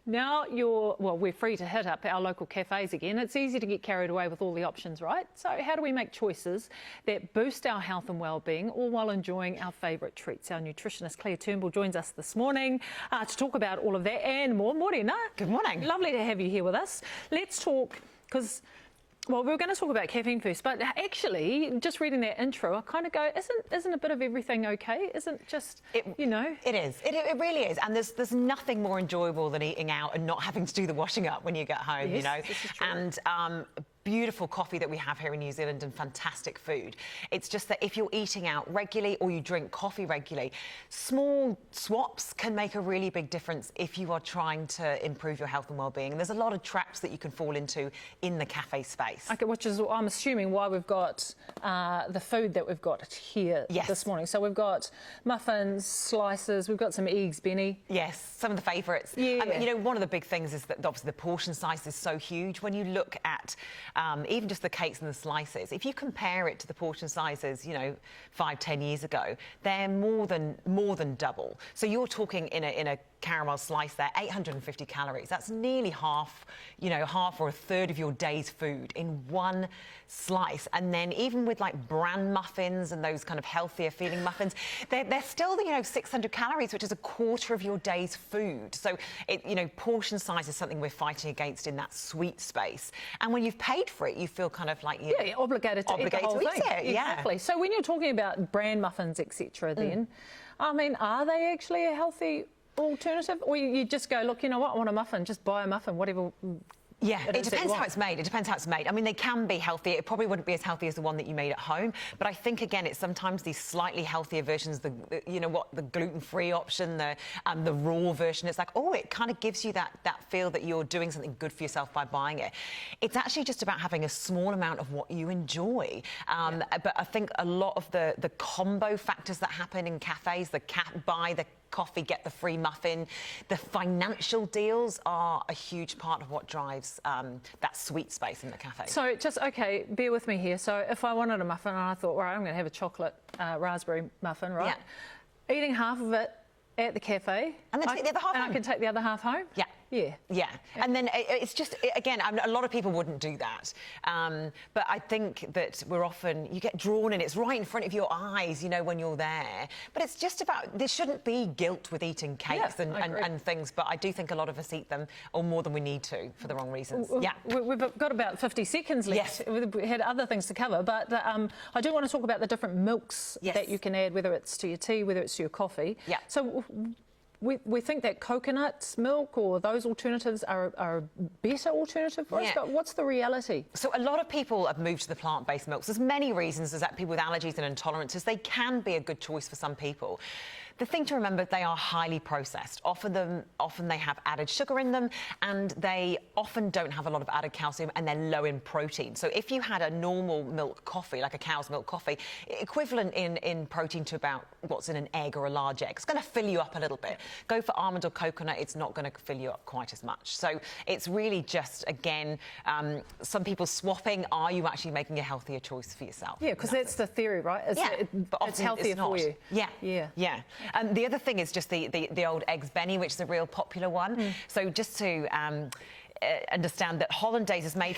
Now we're free to hit up our local cafes again. It's easy to get carried away with all the options, right? So how do we make choices that boost our health and well-being, all while enjoying our favourite treats? Our nutritionist Claire Turnbull joins us this morning to talk about all of that and more. Morena. Good morning. Lovely to have you here with us. Let's talk, because well, we were going to talk about caffeine first, but actually, just reading that intro, I kind of go, isn't a bit of everything okay? Isn't just, you know? It is. It really is. And there's nothing more enjoyable than eating out and not having to do the washing up when you get home, yes, you know? This is true. And beautiful coffee that we have here in New Zealand and fantastic food. It's just that if you're eating out regularly or you drink coffee regularly, small swaps can make a really big difference if you are trying to improve your health and well-being. And there's a lot of traps that you can fall into in the cafe space. Okay, which is, I'm assuming, why we've got the food that we've got here this morning. So we've got muffins, slices, we've got some eggs, Benny. Yes, some of the favourites. Yeah. You know, one of the big things is that obviously the portion size is so huge. When you look at even just the cakes and the slices, if you compare it to the portion sizes, you know, 5-10 years ago, they're more than double. So you're talking in a caramel slice there, 850 calories. That's nearly half or a third of your day's food in one slice. And then even with like bran muffins and those kind of healthier feeling muffins, they're still, 600 calories, which is a quarter of your day's food. So portion size is something we're fighting against in that sweet space. And when you've paid for it, you feel kind of like you're obligated to eat the whole thing. Exactly. Yeah. So when you're talking about bran muffins, etc., then, I mean, are they actually a healthy alternative, or you just go, look, you know what, I want a muffin, just buy a muffin, whatever. Yeah, it depends how it's made. It depends how it's made. I mean, they can be healthy. It probably wouldn't be as healthy as the one that you made at home. But I think, again, it's sometimes these slightly healthier versions, the gluten-free option, the raw version. It's like, oh, it kind of gives you that feel that you're doing something good for yourself by buying it. It's actually just about having a small amount of what you enjoy. But I think a lot of the combo factors that happen in cafes, buy the coffee, get the free muffin, the financial deals are a huge part of what drives that sweet space in the cafe. So okay, bear with me here. So if I wanted a muffin and I thought, right, I'm going to have a chocolate raspberry muffin, right? Yeah. Eating half of it at the cafe. And then take the other half home. And I can take the other half home? Yeah. Yeah. Yeah. And then it's just, again, a lot of people wouldn't do that. But I think that you get drawn in. It's right in front of your eyes, when you're there. But it's just about, there shouldn't be guilt with eating cakes and things. But I do think a lot of us eat them, or more than we need to, for the wrong reasons. We've got about 50 seconds left. Yes. We had other things to cover. But I do want to talk about the different milks that you can add, whether it's to your tea, whether it's to your coffee. Yeah. So we think that coconut milk or those alternatives are a better alternative for us, but what's the reality? So a lot of people have moved to the plant-based milks. There's many reasons. There's that people with allergies and intolerances. They can be a good choice for some people. The thing to remember, they are highly processed. Often they have added sugar in them, and they often don't have a lot of added calcium, and they're low in protein. So if you had a normal milk coffee, like a cow's milk coffee, equivalent in protein to about what's in an egg or a large egg, it's going to fill you up a little bit. Go for almond or coconut, it's not going to fill you up quite as much. So it's really just, again, some people swapping, are you actually making a healthier choice for yourself? Yeah, because that's the theory, right? But it's healthier for you. Yeah. And the other thing is just the old eggs Benny, which is a real popular one. So just to understand that hollandaise is made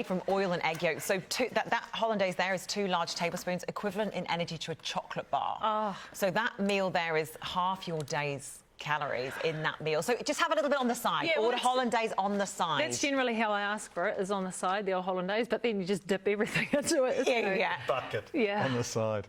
from oil and egg yolk. So that hollandaise there is 2 large tablespoons, equivalent in energy to a chocolate bar. Oh. So that meal there is half your day's calories in that meal. So just have a little bit on the side. Order hollandaise on the side. That's generally how I ask for it, is on the side, the old hollandaise, but then you just dip everything into it. Yeah. Bucket on the side.